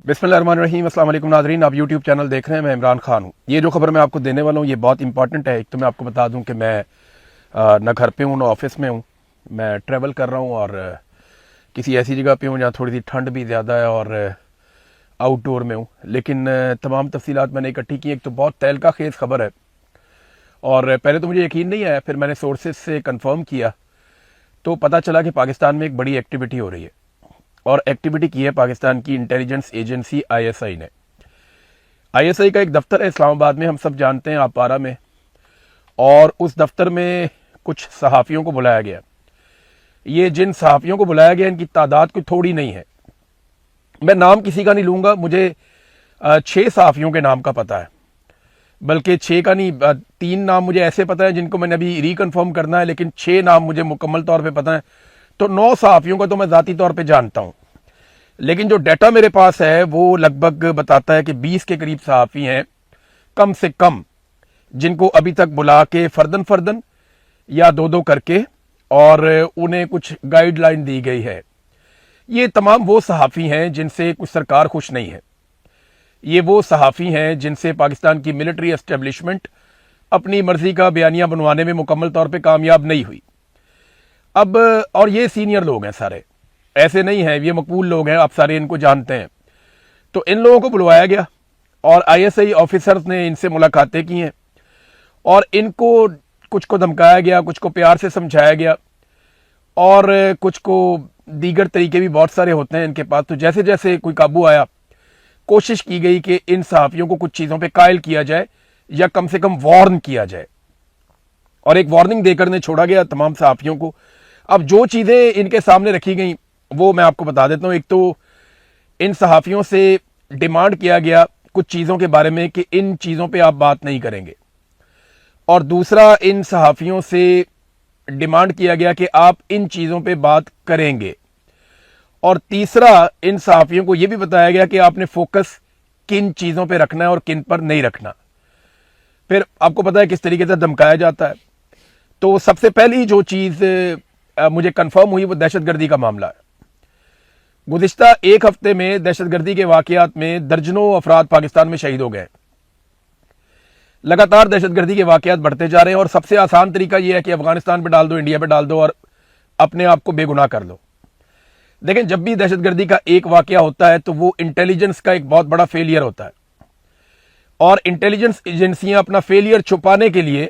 बिस्मिल्लाहिर्रहमानिर्रहीम। अस्सलाम वालेकुम नाज़रीन, आप यूट्यूब चैनल देख रहे हैं। मैं इमरान खान हूँ। ये जो खबर मैं आपको देने वाला हूँ ये बहुत इंपॉर्टेंट है। एक तो मैं आपको बता दूँ कि मैं ना घर पे हूँ ना ऑफिस में हूँ। मैं ट्रैवल कर रहा हूँ और किसी ऐसी जगह पे हूँ जहाँ थोड़ी सी ठंड भी ज़्यादा है और आउटडोर में हूँ। लेकिन तमाम तफसीलात मैंने इकट्ठी की। एक तो बहुत तहलका खेज़ खबर है और पहले तो मुझे यकीन नहीं आया, फिर मैंने सोर्सेज से कंफर्म किया तो पता चला कि पाकिस्तान में एक बड़ी एक्टिविटी हो रही है। और एक्टिविटी की है पाकिस्तान की इंटेलिजेंस एजेंसी आईएसआई ने। आईएसआई का एक दफ्तर है इस्लामाबाद में, हम सब जानते हैं, आपारा में। और उस दफ्तर में कुछ सहाफ़ियों को बुलाया गया। ये जिन सहाफ़ियों को बुलाया गया इनकी तादाद कोई थोड़ी नहीं है। मैं नाम किसी का नहीं लूँगा, मुझे 6 सहाफ़ियों के नाम का पता है, बल्कि 6 का नहीं, 3 नाम मुझे ऐसे पता है जिनको मैंने अभी रिकन्फर्म करना है, लेकिन 6 नाम मुझे मुकम्मल तौर पे पता है। तो 9 सहाफ़ियों को तो मैं ज़ाती तौर पे जानता हूँ, लेकिन जो डाटा मेरे पास है वो लगभग बताता है कि 20 के करीब सहाफ़ी हैं कम से कम, जिनको अभी तक बुला के फर्दन फर्दन या दो दो करके और उन्हें कुछ गाइडलाइन दी गई है। ये तमाम वो सहाफ़ी हैं जिनसे कुछ सरकार खुश नहीं है। ये वो सहाफ़ी हैं जिनसे पाकिस्तान की मिलिट्री एस्टेब्लिशमेंट अपनी मर्जी का बयानिया बनवाने में मुकम्मल तौर पे कामयाब नहीं हुई। अब और ये सीनियर लोग हैं सारे, ऐसे नहीं हैं, ये मकबूल लोग हैं, आप सारे इनको जानते हैं। तो इन लोगों को बुलवाया गया और आईएसआई ऑफिसर्स ने इनसे मुलाकातें की हैं और इनको कुछ को धमकाया गया, कुछ को प्यार से समझाया गया और कुछ को दीगर तरीके भी बहुत सारे होते हैं इनके पास। तो जैसे जैसे कोई काबू आया, कोशिश की गई कि इन सहाफ़ियों को कुछ चीज़ों पे कायल किया जाए या कम से कम वार्न किया जाए, और एक वार्निंग देकर ने छोड़ा गया तमाम सहाफ़ियों को। अब जो चीज़ें इनके सामने रखी गई वो मैं आपको बता देता हूँ। एक तो इन सहाफ़ियों से डिमांड किया गया कुछ चीज़ों के बारे में कि इन चीज़ों पे आप बात नहीं करेंगे, और दूसरा इन सहाफ़ियों से डिमांड किया गया कि आप इन चीज़ों पे बात करेंगे, और तीसरा इन सहाफ़ियों को यह भी बताया गया कि आपने फोकस किन चीज़ों पे रखना है और किन पर नहीं रखना। फिर आपको पता है किस तरीके से धमकाया जाता है। तो सबसे पहली जो चीज़ मुझे कंफर्म हुई वो दहशतगर्दी का मामला है। गुज़िश्ता एक हफ्ते में दहशतगर्दी के वाक़यात में दर्जनों अफराद पाकिस्तान में शहीद हो गए। लगातार दहशतगर्दी के वाक़यात बढ़ते जा रहे हैं और सबसे आसान तरीका यह है कि अफगानिस्तान पे डाल दो, इंडिया पे डाल दो और अपने आप को बेगुनाह कर लो। लेकिन जब भी दहशतगर्दी का एक वाक़या होता है तो वो इंटेलिजेंस का एक बहुत बड़ा फेलियर होता है, और इंटेलिजेंस एजेंसियां अपना फेलियर छुपाने के लिए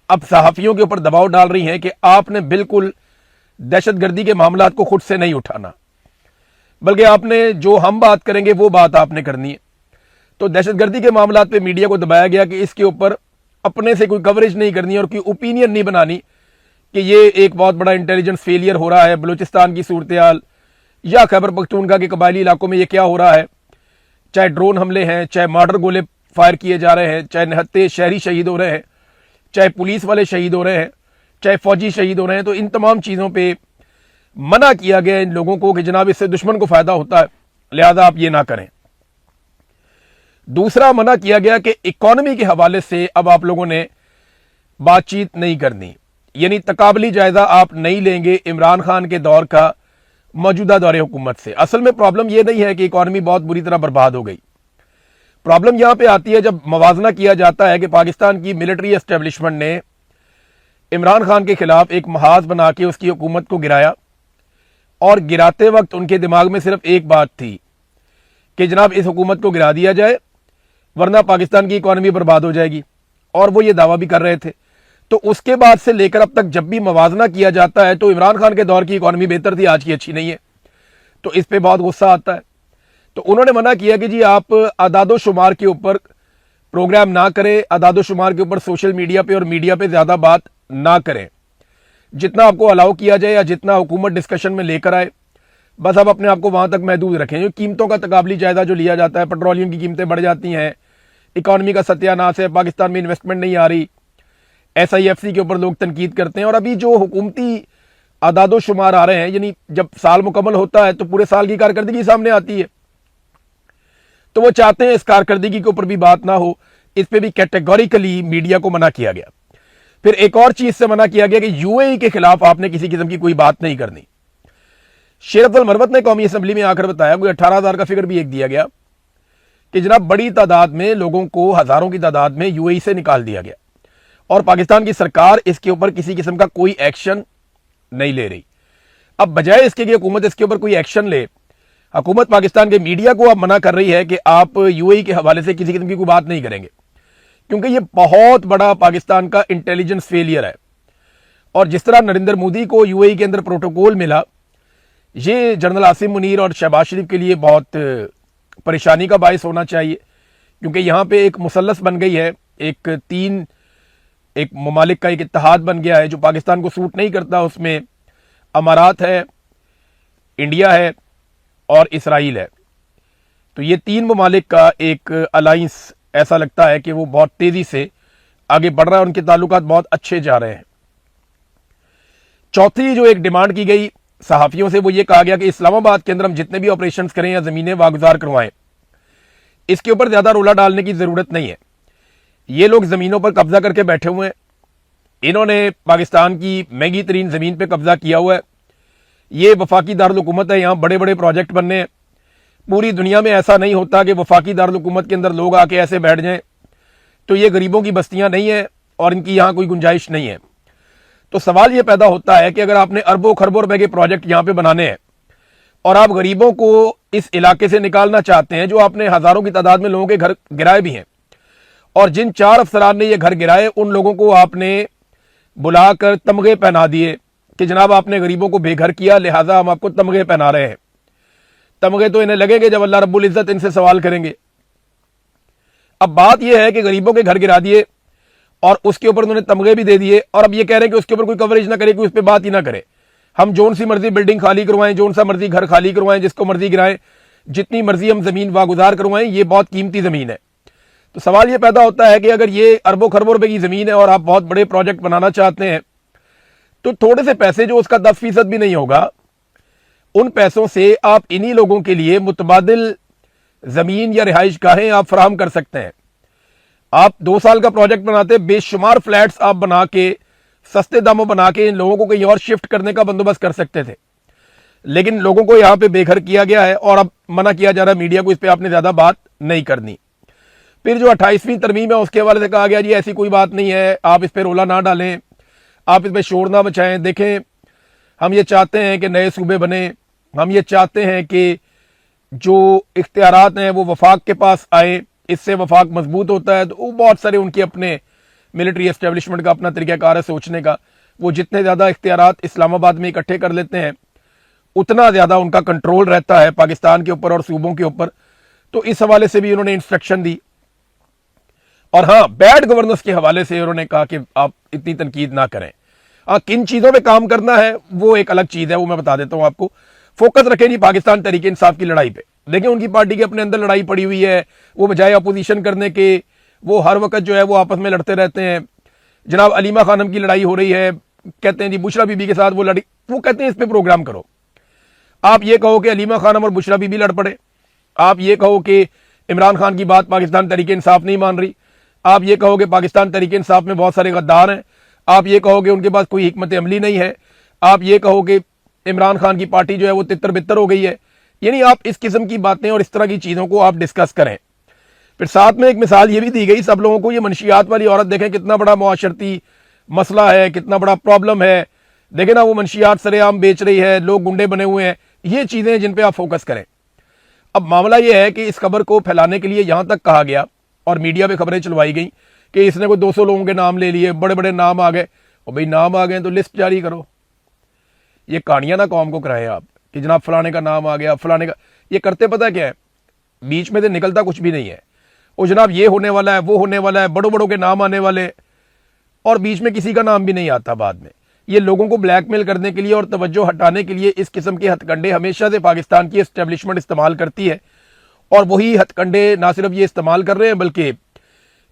अब सहाफ़ियों के ऊपर दबाव डाल रही हैं कि आपने बिल्कुल दहशतगर्दी के मामलात को खुद से नहीं उठाना, बल्कि आपने जो हम बात करेंगे वो बात आपने करनी है। तो दहशतगर्दी के मामलात पे मीडिया को दबाया गया कि इसके ऊपर अपने से कोई कवरेज नहीं करनी और कोई ओपिनियन नहीं बनानी कि ये एक बहुत बड़ा इंटेलिजेंस फेलियर हो रहा है, बलूचिस्तान की सूरत हाल या खैबर पख्तूनख्वा के कबायली इलाकों में ये क्या हो रहा है, चाहे ड्रोन हमले हैं, चाहे मॉर्टर गोले फायर किए जा रहे हैं, चाहे निहत्ते शहरी शहीद हो रहे हैं, चाहे पुलिस वाले शहीद हो रहे हैं, चाहे फौजी शहीद हो रहे हैं। तो इन तमाम चीज़ों पे मना किया गया इन लोगों को कि जनाब इससे दुश्मन को फायदा होता है, लिहाजा आप ये ना करें। दूसरा मना किया गया कि इकॉनमी के हवाले से अब आप लोगों ने बातचीत नहीं करनी, यानी तकाबली जायजा आप नहीं लेंगे इमरान खान के दौर का मौजूदा दौरे हुकूमत से। असल में प्रॉब्लम यह नहीं है कि इकॉनमी बहुत बुरी तरह बर्बाद हो गई। प्रॉब्लम यहां पे आती है जब मवाजना किया जाता है कि पाकिस्तान की मिलिट्री एस्टेब्लिशमेंट ने इमरान खान के खिलाफ एक महाज बना के उसकी हुकूमत को गिराया, और गिराते वक्त उनके दिमाग में सिर्फ एक बात थी कि जनाब इस हुकूमत को गिरा दिया जाए वरना पाकिस्तान की इकॉनमी बर्बाद हो जाएगी, और वो ये दावा भी कर रहे थे। तो उसके बाद से लेकर अब तक जब भी मवाजना किया जाता है तो इमरान खान के दौर की इकॉनमी बेहतर थी, आज की अच्छी नहीं है। तो इस पे बहुत गुस्सा आता है। तो उन्होंने मना किया कि जी आप अदादो शुमार के ऊपर प्रोग्राम ना करें, अदादो शुमार के ऊपर सोशल मीडिया पे और मीडिया पे ज़्यादा बात ना करें। जितना आपको अलाउ किया जाए या जितना हुकूमत डिस्कशन में लेकर आए बस आप अपने आप को वहाँ तक महदूद रखें। जो कीमतों का तकाबली जायजा जो लिया जाता है, पेट्रोलियम की कीमतें बढ़ जाती हैं, इकॉनमी का सत्यानाश है, पाकिस्तान में इन्वेस्टमेंट नहीं आ रही, SIFC के ऊपर लोग तनकीद करते हैं। और अभी जो हुकूमती अदादो शुमार आ रहे हैं, यानी जब साल मुकम्मल होता है तो पूरे साल की कारकर्दगी सामने आती है, तो वो चाहते हैं इस कारकर्दगी के ऊपर भी बात ना हो। इस पे भी कैटेगोरिकली मीडिया को मना किया गया। फिर एक और चीज से मना किया गया कि UAE के खिलाफ आपने किसी किस्म की कोई बात नहीं करनी। शेर अफजल मरवत ने कौमी असम्बली में आकर बताया, कोई 18,000 का फिगर भी एक दिया गया कि जनाब बड़ी तादाद में लोगों को, हजारों की तादाद में यूएई से निकाल दिया गया और पाकिस्तान की सरकार इसके ऊपर किसी किस्म का कोई एक्शन नहीं ले रही। अब बजाय इसके कि हुकूमत इसके ऊपर कोई एक्शन ले, हुकूमत पाकिस्तान के मीडिया को अब मना कर रही है कि आप यूएई के हवाले से किसी किस्म की कोई बात नहीं करेंगे, क्योंकि ये बहुत बड़ा पाकिस्तान का इंटेलिजेंस फेलियर है। और जिस तरह नरेंद्र मोदी को यूएई के अंदर प्रोटोकॉल मिला, ये जनरल आसिम मुनीर और शहबाज शरीफ के लिए बहुत परेशानी का बायस होना चाहिए, क्योंकि यहाँ पे एक मुसल्लस बन गई है, एक ममालिक का एक इत्तेहाद बन गया है जो पाकिस्तान को सूट नहीं करता। उसमें अमारात है, इंडिया है और इसराइल है। तो ये 3 ममालिक का एक अलायंस ऐसा लगता है कि वो बहुत तेजी से आगे बढ़ रहा है, उनके ताल्लुकात बहुत अच्छे जा रहे हैं। चौथी जो एक डिमांड की गई सहाफियों से, वो ये कहा गया कि इस्लामाबाद के अंदर हम जितने भी ऑपरेशंस करें या जमीनें वागुजार करवाएं, इसके ऊपर ज्यादा रोला डालने की जरूरत नहीं है। ये लोग जमीनों पर कब्जा करके बैठे हुए हैं, इन्होंने पाकिस्तान की महंगी तरीन जमीन पर कब्जा किया हुआ है। ये वफाकी दारुल हुकूमत है, यहाँ बड़े बड़े प्रोजेक्ट बनने हैं। पूरी दुनिया में ऐसा नहीं होता कि वफाकी दारुल हुकूमत के अंदर लोग आके ऐसे बैठ जाएं। तो ये गरीबों की बस्तियां नहीं है और इनकी यहाँ कोई गुंजाइश नहीं है। तो सवाल ये पैदा होता है कि अगर आपने अरबों खरबों रुपए के प्रोजेक्ट यहाँ पे बनाने हैं और आप गरीबों को इस इलाके से निकालना चाहते हैं, जो आपने हजारों की तादाद में लोगों के घर गिराए भी हैं, और जिन 4 अफसरान ने ये घर गिराए उन लोगों को आपने बुलाकर तमगे पहना दिए कि जनाब आपने गरीबों को बेघर किया, लिहाजा हम आपको तमगे पहना रहे हैं। तमगे तो इन्हें लगेंगे जब अल्लाह रब्बुल इज्जत इनसे सवाल करेंगे। अब बात यह है कि गरीबों के घर गिरा दिए और उसके ऊपर उन्होंने तमगे भी दे दिए, और अब ये कह रहे हैं कि उसके ऊपर कोई कवरेज ना करे, कोई उस पर बात ही ना करे। हम जोन सी मर्जी बिल्डिंग खाली करवाएं, जोन सा मर्जी घर खाली करवाएं, जिसको मर्जी गिराएं, जितनी मर्जी हम जमीन वागुजार करवाएं, ये बहुत कीमती जमीन है। तो सवाल ये पैदा होता है कि अगर ये अरबों खरबों रुपए की जमीन है और आप बहुत बड़े प्रोजेक्ट बनाना चाहते हैं, तो थोड़े से पैसे, जो उसका 10% भी नहीं होगा, उन पैसों से आप इन्हीं लोगों के लिए मुतबादिल जमीन या रिहाइश गाहें आप फराहम कर सकते हैं। आप 2 साल का प्रोजेक्ट बनाते, बेशुमार फ्लैट्स आप बना के, सस्ते दामों बना के इन लोगों को कहीं और शिफ्ट करने का बंदोबस्त कर सकते थे। लेकिन लोगों को यहां पे बेघर किया गया है और अब मना किया जा रहा है मीडिया को, इस पर आपने ज्यादा बात नहीं करनी। फिर जो 28वीं तरमीम है उसके हवाले से कहा गया जी ऐसी कोई बात नहीं है, आप इस पर रोला ना डालें, आप इस पर शोर ना बचाएं। देखें, हम ये चाहते हैं कि नए सूबे बने, हम ये चाहते हैं कि जो इख्तियारात हैं वो वफाक के पास आए, इससे वफाक मजबूत होता है। तो वो बहुत सारे उनके अपने मिलिट्री एस्टेब्लिशमेंट का अपना तरीकाकार है सोचने का। वो जितने ज्यादा इख्तियारात इस्लामाबाद में इकट्ठे कर लेते हैं, उतना ज्यादा उनका कंट्रोल रहता है पाकिस्तान के ऊपर और सूबों के ऊपर। तो इस हवाले से भी उन्होंने इंस्ट्रक्शन दी। और हाँ, बैड गवर्नेंस के हवाले से उन्होंने कहा कि आप इतनी तनकीद ना करें। किन चीजों पे काम करना है वो एक अलग चीज है, वो मैं बता देता हूं आपको। फोकस रखें जी पाकिस्तान तहरीक इंसाफ की लड़ाई पे। देखिए, उनकी पार्टी के अपने अंदर लड़ाई पड़ी हुई है, वो बजाय अपोजिशन करने के वो हर वक्त जो है वो आपस में लड़ते रहते हैं। जनाब अलीमा खानम की लड़ाई हो रही है, कहते हैं जी बुशरा बीबी के साथ वो लड़ी, वो कहते हैं इस पे प्रोग्राम करो। आप ये कहो कि अलीमा खानम और बुशरा बीबी लड़ पड़े, आप ये कहो कि इमरान खान की बात पाकिस्तान तहरीक इंसाफ नहीं मान रही, आप ये कहो कि पाकिस्तान तहरीक इंसाफ में बहुत सारे गद्दार हैं, आप ये कहो कि उनके पास कोई हिकमत अमली नहीं है, आप ये कहो कि इमरान खान की पार्टी जो है वो तितर बितर हो गई है। यानी आप इस किस्म की बातें और इस तरह की चीजों को आप डिस्कस करें। फिर साथ में एक मिसाल ये भी दी गई सब लोगों को, ये मनशियात वाली औरत देखें कितना बड़ा मुआशरती मसला है, कितना बड़ा प्रॉब्लम है। देखें ना, वो मनशियात सरेआम बेच रही है, लोग गुंडे बने हुए हैं। ये चीजें जिन पे आप फोकस करें। अब मामला ये है कि इस खबर को फैलाने के लिए यहां तक कहा गया और मीडिया पे खबरें चलवाई गई कि इसने कोई 200 लोगों के नाम ले लिए, बड़े बड़े नाम आ गए। और भाई नाम आ गए तो लिस्ट जारी करो। ये कहानियां ना कौम को कराएं आप कि जनाब फलाने का नाम आ गया, फलाने का। ये करते पता क्या है, बीच में से निकलता कुछ भी नहीं है। वो जनाब ये होने वाला है, वो होने वाला है, बड़ों बड़ों के नाम आने वाले, और बीच में किसी का नाम भी नहीं आता बाद में। ये लोगों को ब्लैकमेल करने के लिए और तवज्जो हटाने के लिए इस किस्म के हथकंडे हमेशा से पाकिस्तान की एस्टेब्लिशमेंट इस्तेमाल करती है। और वही हथकंडे ना सिर्फ ये इस्तेमाल कर रहे हैं बल्कि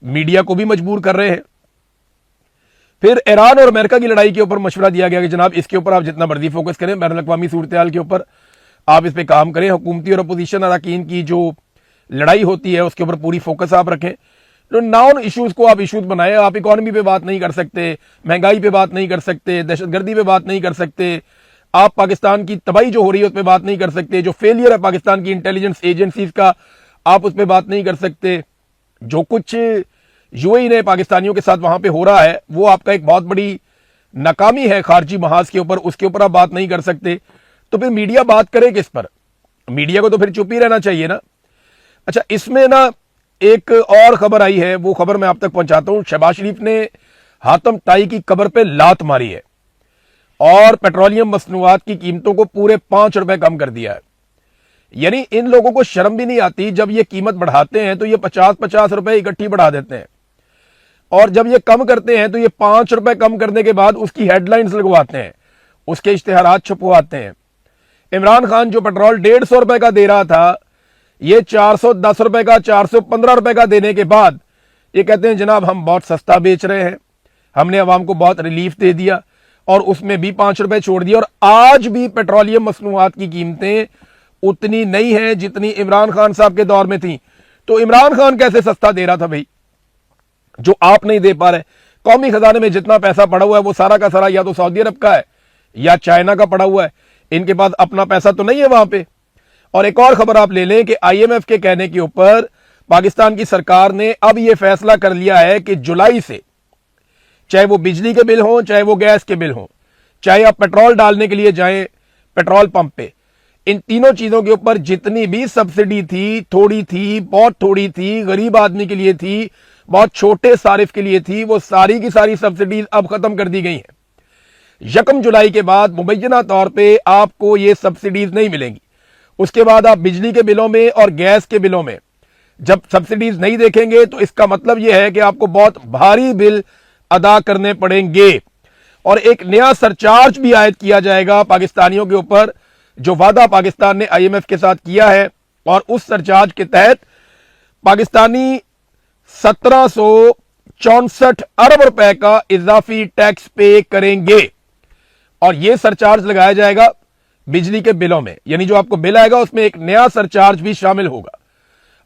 मीडिया को भी मजबूर कर रहे हैं। फिर ईरान और अमेरिका की लड़ाई के ऊपर मशवरा दिया गया कि जनाब इसके ऊपर आप जितना मर्जी फोकस करें, बैनुल अक़वामी सूरत हाल के ऊपर आप इस पे काम करें। हुकूमती और अपोजिशन अरकान की जो लड़ाई होती है उसके ऊपर पूरी फोकस आप रखें। तो नॉन इश्यूज को आप इश्यूज बनाए। आप इकोनॉमी पे बात नहीं कर सकते, महंगाई पे बात नहीं कर सकते, दहशतगर्दी पे बात नहीं कर सकते, आप पाकिस्तान की तबाही जो हो रही है उस पर बात नहीं कर सकते, जो फेलियर है पाकिस्तान की इंटेलिजेंस एजेंसीज का आप उस पर बात नहीं कर सकते, जो कुछ यूएई ने पाकिस्तानियों के साथ वहां पे हो रहा है वो आपका एक बहुत बड़ी नाकामी है खारजी महाज के ऊपर, उसके ऊपर आप बात नहीं कर सकते। तो फिर मीडिया बात करे किस पर? मीडिया को तो फिर चुप ही रहना चाहिए ना। अच्छा, इसमें ना एक और खबर आई है, वो खबर मैं आप तक पहुंचाता हूं। शहबाज शरीफ ने हातम ताई की कब्र पे लात मारी है और पेट्रोलियम मसनूआत की कीमतों को पूरे 5 रुपए कम कर दिया है। यानी इन लोगों को शर्म भी नहीं आती, जब ये कीमत बढ़ाते हैं तो ये 50-50 रुपए इकट्ठी बढ़ा देते हैं, और जब ये कम करते हैं तो ये 5 रुपए कम करने के बाद उसकी हेडलाइंस लगवाते हैं, उसके इश्तेहारात छपवाते हैं। इमरान खान जो पेट्रोल 150 रुपए का दे रहा था, ये 410 रुपए का, 415 रुपए का देने के बाद ये कहते हैं जनाब हम बहुत सस्ता बेच रहे हैं, हमने अवाम को बहुत रिलीफ दे दिया, और उसमें भी 5 रुपए छोड़ दिया। और आज भी पेट्रोलियम मसनूआत की कीमतें उतनी नहीं है जितनी इमरान खान साहब के दौर में थी। तो इमरान खान कैसे सस्ता दे रहा था भाई, जो आप नहीं दे पा रहे? कौमी खजाने में जितना पैसा पड़ा हुआ है वो सारा का सारा या तो सऊदी अरब का है या चाइना का पड़ा हुआ है, इनके पास अपना पैसा तो नहीं है वहां पे। और एक और खबर आप ले लें कि आईएमएफ के कहने के ऊपर पाकिस्तान की सरकार ने अब यह फैसला कर लिया है कि जुलाई से चाहे वो बिजली के बिल हों, चाहे वो गैस के बिल हों, चाहे आप पेट्रोल डालने के लिए जाएं पेट्रोल पंप पे, इन तीनों चीजों के ऊपर जितनी भी सब्सिडी थी, थोड़ी थी, बहुत थोड़ी थी, गरीब आदमी के लिए थी, बहुत छोटे सारिफ के लिए थी, वो सारी की सारी सब्सिडीज अब खत्म कर दी गई हैं। 1 जुलाई के बाद मुबैना तौर पे आपको ये सब्सिडीज नहीं मिलेंगी। उसके बाद आप बिजली के बिलों में और गैस के बिलों में जब सब्सिडीज नहीं देखेंगे तो इसका मतलब यह है कि आपको बहुत भारी बिल अदा करने पड़ेंगे। और एक नया सरचार्ज भी आयद किया जाएगा पाकिस्तानियों के ऊपर, जो वादा पाकिस्तान ने आईएमएफ के साथ किया है, और उस सरचार्ज के तहत पाकिस्तानी 1764 अरब रुपए का इजाफी टैक्स पे करेंगे। और यह सरचार्ज लगाया जाएगा बिजली के बिलों में, यानी जो आपको बिल आएगा उसमें एक नया सरचार्ज भी शामिल होगा।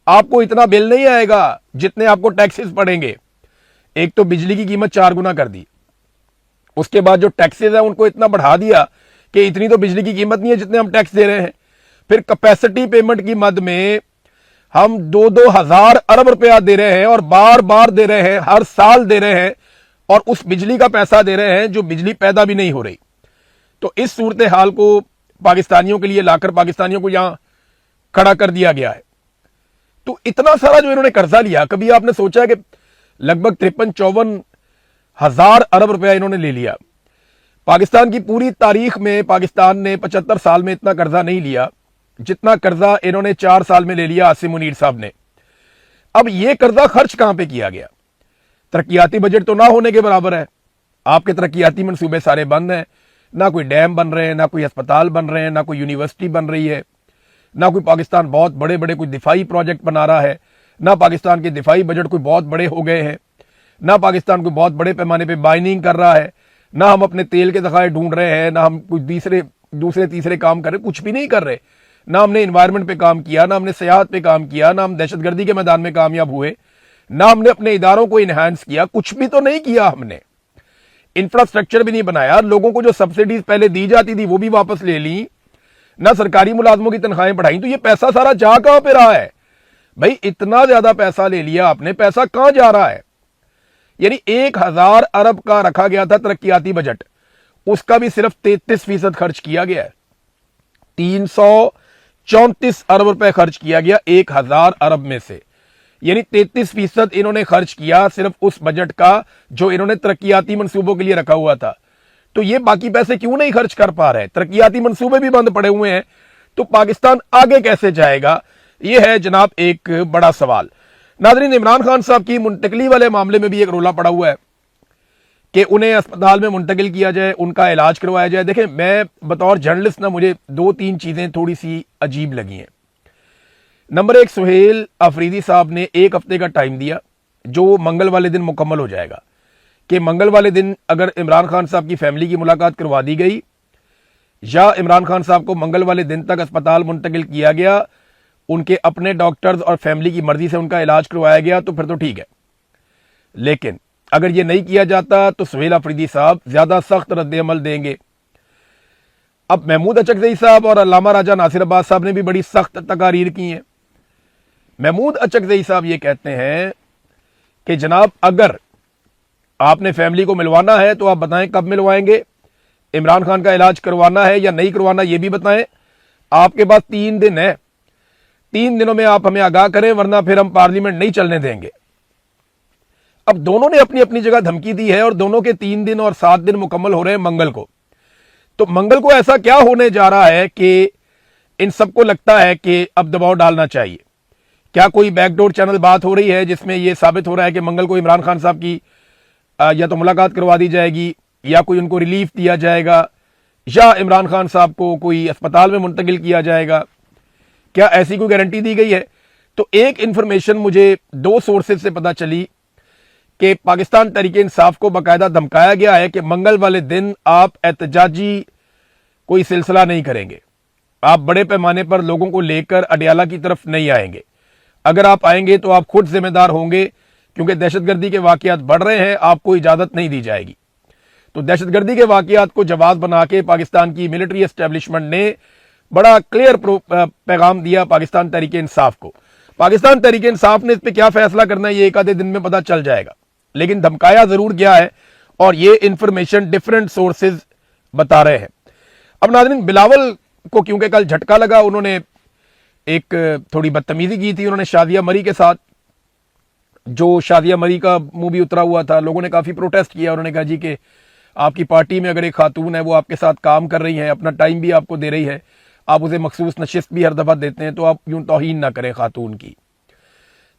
आपको इतना बिल नहीं आएगा जितने आपको टैक्सेस पड़ेंगे। एक तो बिजली की कीमत 4 गुना कर दी, उसके बाद जो टैक्सेस है उनको इतना बढ़ा दिया कि इतनी तो बिजली की कीमत नहीं है जितने हम टैक्स दे रहे हैं। फिर कैपेसिटी पेमेंट की मद में हम 2-2 हजार अरब रुपया दे रहे हैं, और बार बार दे रहे हैं, हर साल दे रहे हैं, और उस बिजली का पैसा दे रहे हैं जो बिजली पैदा भी नहीं हो रही। तो इस सूरत हाल को पाकिस्तानियों के लिए लाकर पाकिस्तानियों को यहां खड़ा कर दिया गया है। तो इतना सारा जो इन्होंने कर्जा लिया, कभी आपने सोचा है कि लगभग 53-54 हजार अरब रुपया इन्होंने ले लिया। पाकिस्तान की पूरी तारीख में पाकिस्तान ने 75 साल में इतना कर्जा नहीं लिया जितना कर्जा इन्होंने 4 साल में ले लिया आसिम मुनीर साहब ने। अब यह कर्जा खर्च कहां पे किया गया? तरक्याती बजट तो ना होने के बराबर है। आपके तरक्याती मंसूबे सारे बंद हैं, ना कोई डैम बन रहे हैं, ना कोई अस्पताल बन रहे हैं, ना कोई यूनिवर्सिटी बन रही है, ना कोई पाकिस्तान बहुत बड़े बड़े कोई दिफाई प्रोजेक्ट बना रहा है, ना पाकिस्तान के दिफाई बजट कोई बहुत बड़े हो गए हैं, ना पाकिस्तान कोई बहुत बड़े पैमाने पे बाइनिंग कर रहा है, ना हम अपने तेल के ज़खायर ढूंढ रहे हैं, ना हम कुछ दूसरे तीसरे काम कर रहे, कुछ भी नहीं कर रहे। ना हमने इन्वायरमेंट पे काम किया, ना हमने सियाहत पे काम किया, ना हम दहशतगर्दी के मैदान में कामयाब हुए, ना हमने अपने इदारों को इन्हांस किया, कुछ भी तो नहीं किया हमने। इंफ्रास्ट्रक्चर भी नहीं बनाया, लोगों को जो सब्सिडीज पहले दी जाती थी वो भी वापस ले ली, ना सरकारी मुलाजमों की तनख्वाहें बढ़ाई। तो ये पैसा सारा जा कहां पे रहा है भाई? इतना ज्यादा पैसा ले लिया आपने, पैसा कहां जा रहा है? यानी 1000 अरब का रखा गया था तरक्याती बजट, उसका भी सिर्फ 33% खर्च किया गया है। 334 अरब रुपए खर्च किया गया 1000 अरब में से, यानी 33% इन्होंने खर्च किया सिर्फ उस बजट का जो इन्होंने तरक्याती मंसूबों के लिए रखा हुआ था। तो ये बाकी पैसे क्यों नहीं खर्च कर पा रहे? तरक्याती मंसूबे भी बंद पड़े हुए हैं, तो पाकिस्तान आगे कैसे जाएगा? यह है जनाब एक बड़ा सवाल। नाज़रीन, इमरान खान साहब की मुंतकली वाले मामले में भी एक रोला पड़ा हुआ है कि उन्हें अस्पताल में मुंतकिल किया जाए, उनका इलाज करवाया जाए। देखें, मैं बतौर जर्नलिस्ट ना मुझे 2-3 चीजें थोड़ी सी अजीब लगी हैं। नंबर 1, सुहेल अफरीदी साहब ने 1 हफ्ते का टाइम दिया जो मंगल वाले दिन मुकम्मल हो जाएगा, कि मंगल वाले दिन अगर इमरान खान साहब की फैमिली की मुलाकात करवा दी गई या इमरान खान साहब को मंगल वाले दिन तक अस्पताल मुंतकिल किया गया, उनके अपने डॉक्टर्स और फैमिली की मर्जी से उनका इलाज करवाया गया, तो फिर तो ठीक है। लेकिन अगर ये नहीं किया जाता तो सुहेल अफरीदी साहब ज्यादा सख्त रद्द अमल देंगे। अब महमूद अचकज़ई साहब और अल्लामा राजा नासिर अब्बास साहब ने भी बड़ी सख्त तकारीर की हैं। महमूद अचकज़ई साहब ये कहते हैं कि जनाब अगर आपने फैमिली को मिलवाना है तो आप बताएं कब मिलवाएंगे, इमरान खान का इलाज करवाना है या नहीं करवाना ये भी बताएं, आपके पास 3 दिन है, 3 दिनों में आप हमें आगाह करें वरना फिर हम पार्लियामेंट नहीं चलने देंगे। अब दोनों ने अपनी अपनी जगह धमकी दी है और दोनों के 3 दिन और 7 दिन मुकम्मल हो रहे हैं मंगल को। तो मंगल को ऐसा क्या होने जा रहा है कि इन सबको लगता है कि अब दबाव डालना चाहिए? क्या कोई बैकडोर चैनल बात हो रही है जिसमें यह साबित हो रहा है कि मंगल को इमरान खान साहब की या तो मुलाकात करवा दी जाएगी या कोई उनको रिलीफ दिया जाएगा या इमरान खान साहब को कोई अस्पताल में मुंतकिल किया जाएगा? क्या ऐसी कोई गारंटी दी गई है? तो एक इंफॉर्मेशन मुझे 2 सोर्सेज से पता चली कि पाकिस्तान तहरीके इंसाफ को बाकायदा धमकाया गया है कि मंगल वाले दिन आप एहतजाजी कोई सिलसिला नहीं करेंगे, आप बड़े पैमाने पर लोगों को लेकर अडियाला की तरफ नहीं आएंगे। अगर आप आएंगे तो आप खुद जिम्मेदार होंगे क्योंकि दहशतगर्दी के वाकयात बढ़ रहे हैं, आपको इजाजत नहीं दी जाएगी। तो दहशतगर्दी के वाकयात को जवाब बना के पाकिस्तान की मिलिट्री एस्टेब्लिशमेंट ने बड़ा क्लियर पैगाम दिया पाकिस्तान तहरीके इंसाफ को। पाकिस्तान तहरीके इंसाफ ने इस पर क्या फैसला करना है ये एक आधे दिन में पता चल जाएगा, लेकिन धमकाया जरूर गया है और ये इंफॉर्मेशन डिफरेंट सोर्सेज बता रहे हैं। अब नाज़रीन, बिलावल को क्योंकि कल झटका लगा, उन्होंने एक थोड़ी बदतमीजी की थी उन्होंने शादिया मरी के साथ। जो शादिया मरी का मूवी उतरा हुआ था, लोगों ने काफी प्रोटेस्ट किया। उन्होंने कहा जी कि आपकी पार्टी में अगर एक खातून है वो आपके साथ काम कर रही है, अपना टाइम भी आपको दे रही है, आप उसे मखसूस नशिस्त भी हर दफा देते हैं, तो आप यूं तौहीन ना करें खातून की।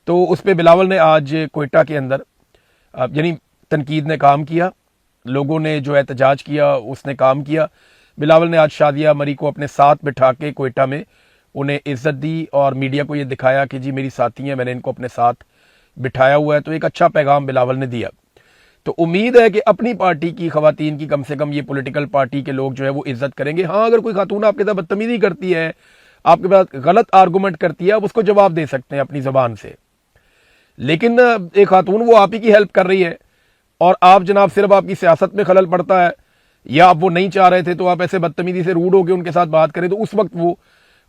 तो उस पर बिलावल ने आज कोयटा के अंदर यानी तनकीद ने काम किया, लोगों ने जो एहतजाज किया उसने काम किया। बिलावल ने आज शादिया मरी को अपने साथ बिठा के कोयटा में उन्हें इज्जत दी और मीडिया को ये दिखाया कि जी मेरी साथी हैं, मैंने इनको अपने साथ बिठाया हुआ है। तो एक अच्छा पैगाम बिलावल ने दिया। तो उम्मीद है कि अपनी पार्टी की खवातीन की कम से कम ये पॉलिटिकल पार्टी के लोग जो है वो इज्जत करेंगे। हाँ, अगर कोई खातून आपके साथ बदतमीजी करती है, आपके पास गलत आर्गूमेंट करती है, आप उसको जवाब दे सकते हैं अपनी जबान से। लेकिन एक खातून वो आप ही की हेल्प कर रही है और आप जनाब सिर्फ आपकी सियासत में खलल पड़ता है या आप वो नहीं चाह रहे थे तो आप ऐसे बदतमीजी से रूड होकर उनके साथ बात करें, तो उस वक्त वो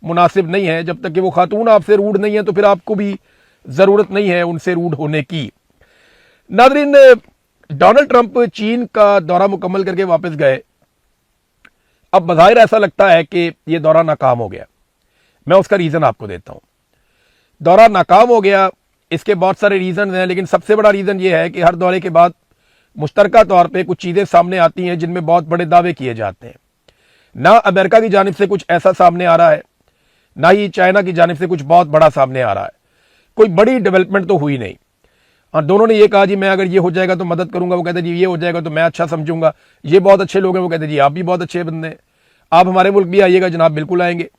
मुनासिब नहीं है। जब तक कि वो खातून आपसे रूड नहीं है तो फिर आपको भी जरूरत नहीं है उनसे रूड होने की। नादरीन, डोनाल्ड ट्रंप चीन का दौरा मुकम्मल करके वापस गए। अब बज़ाहिर ऐसा लगता है कि यह दौरा नाकाम हो गया। मैं उसका रीजन आपको देता हूं। दौरा नाकाम हो गया, इसके बहुत सारे रीजन हैं, लेकिन सबसे बड़ा रीजन यह है कि हर दौरे के बाद मुश्तरका तौर पर कुछ चीजें सामने आती हैं जिनमें बहुत बड़े दावे किए जाते हैं। ना अमेरिका की जानिब से कुछ ऐसा सामने आ रहा है, ना ही चाइना की जानिब से कुछ बहुत बड़ा सामने आ रहा है। कोई बड़ी डेवलपमेंट तो हुई नहीं। हाँ, दोनों ने ये कहा जी मैं अगर ये हो जाएगा तो मदद करूंगा, वो कहते जी ये हो जाएगा तो मैं अच्छा समझूंगा, ये बहुत अच्छे लोग हैं, वो कहते जी आप भी बहुत अच्छे बंदे हैं, आप हमारे मुल्क भी आइएगा जनाब, बिल्कुल आएंगे।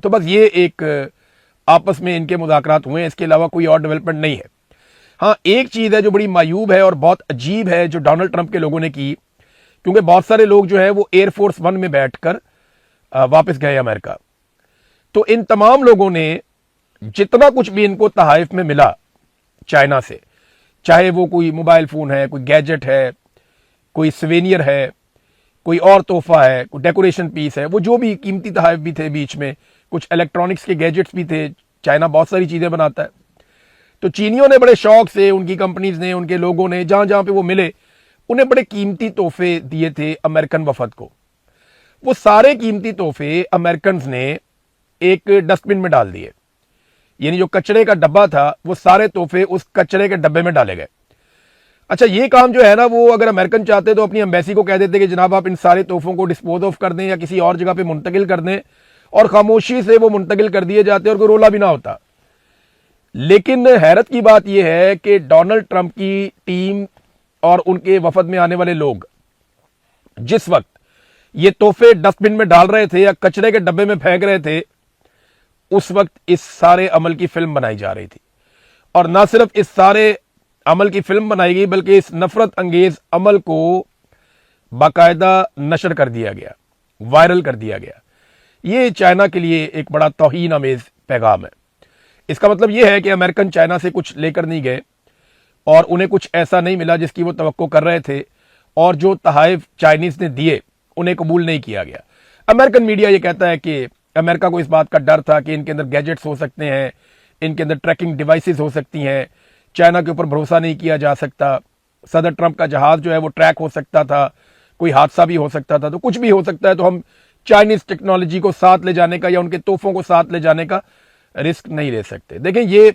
तो बस ये एक आपस में इनके मुज़ाकरात हुए हैं, इसके अलावा कोई और डेवलपमेंट नहीं है। हाँ, एक चीज़ है जो बड़ी मायूब है और बहुत अजीब है जो डोनाल्ड ट्रंप के लोगों ने की, क्योंकि बहुत सारे लोग जो है वो एयरफोर्स 1 में बैठकर वापस गए अमेरिका। तो इन तमाम लोगों ने जितना कुछ भी इनको तहाइफ में मिला चाइना से, चाहे वो कोई मोबाइल फोन है, कोई गैजेट है, कोई सवेनियर है, कोई और तोहफा है, कोई डेकोरेशन पीस है, वो जो भी कीमती तहाइफ भी थे, बीच में कुछ इलेक्ट्रॉनिक्स के गैजेट्स भी थे। चाइना बहुत सारी चीजें बनाता है। तो चीनियों ने बड़े शौक से, उनकी कंपनीज ने, उनके लोगों ने जहां जहां पे वो मिले उन्हें बड़े कीमती तोहफे दिए थे अमेरिकन वफद को। वो सारे कीमती तोहफे अमेरिकन ने एक डस्टबिन में डाल दिए, यानी जो कचरे का डब्बा था वो सारे तोहफे उस कचरे के डब्बे में डाले गए। अच्छा, ये काम जो है ना, वो अगर अमेरिकन चाहते तो अपनी एम्बेसी को कह देते कि जनाब आप इन सारे तोहफों को डिस्पोज ऑफ कर दें या किसी और जगह पे मुंतकिल कर दें, और खामोशी से वो मुंतकिल कर दिए जाते और कोई रोला भी ना होता। लेकिन हैरत की बात यह है कि डोनाल्ड ट्रंप की टीम और उनके वफद में आने वाले लोग जिस वक्त ये तोहफे डस्टबिन में डाल रहे थे या कचरे के डब्बे में फेंक रहे थे, उस वक्त इस सारे अमल की फिल्म बनाई जा रही थी। और ना सिर्फ इस सारे अमल की फिल्म बनाई गई, बल्कि इस नफरत अंगेज अमल को बाकायदा नशर कर दिया गया, वायरल कर दिया गया। ये चाइना के लिए एक बड़ा तौहीन आमेज पैगाम है। इसका मतलब यह है कि अमेरिकन चाइना से कुछ लेकर नहीं गए और उन्हें कुछ ऐसा नहीं मिला जिसकी वो तवक्को कर रहे थे, और जो तहाइफ चाइनीज ने दिए उन्हें कबूल नहीं किया गया। अमेरिकन मीडिया ये कहता है कि अमेरिका को इस बात का डर था कि इनके अंदर गैजेट्स हो सकते हैं, इनके अंदर ट्रैकिंग डिवाइसेस हो सकती हैं, चाइना के ऊपर भरोसा नहीं किया जा सकता, सदर ट्रंप का जहाज जो है वो ट्रैक हो सकता था, कोई हादसा भी हो सकता था, तो कुछ भी हो सकता है, तो हम चाइनीज टेक्नोलॉजी को साथ ले जाने का या उनके तोहफों को साथ ले जाने का रिस्क नहीं ले सकते। देखें, ये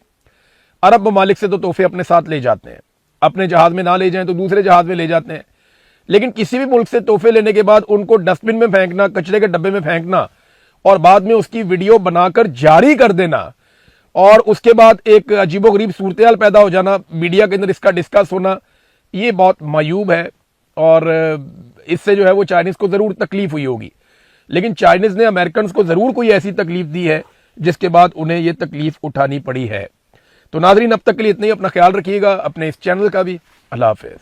अरब ममालिक से तो तोहफे अपने साथ ले जाते हैं, अपने जहाज में ना ले जाएं तो दूसरे जहाज में ले जाते हैं, लेकिन किसी भी मुल्क से तोहफे लेने के बाद उनको डस्टबिन में फेंकना, कचरे के डब्बे में फेंकना और बाद में उसकी वीडियो बनाकर जारी कर देना और उसके बाद एक अजीबोगरीब सूरत पैदा हो जाना, मीडिया के अंदर इसका डिस्कस होना, ये बहुत मायूब है और इससे जो है वो चाइनीज को जरूर तकलीफ हुई होगी। लेकिन चाइनीज ने अमेरिकन को जरूर कोई ऐसी तकलीफ दी है जिसके बाद उन्हें ये तकलीफ उठानी पड़ी है। तो नाजरीन, अब तक के लिए इतना ही। अपना ख्याल रखिएगा, अपने इस चैनल का भी। अल्लाह हाफिज।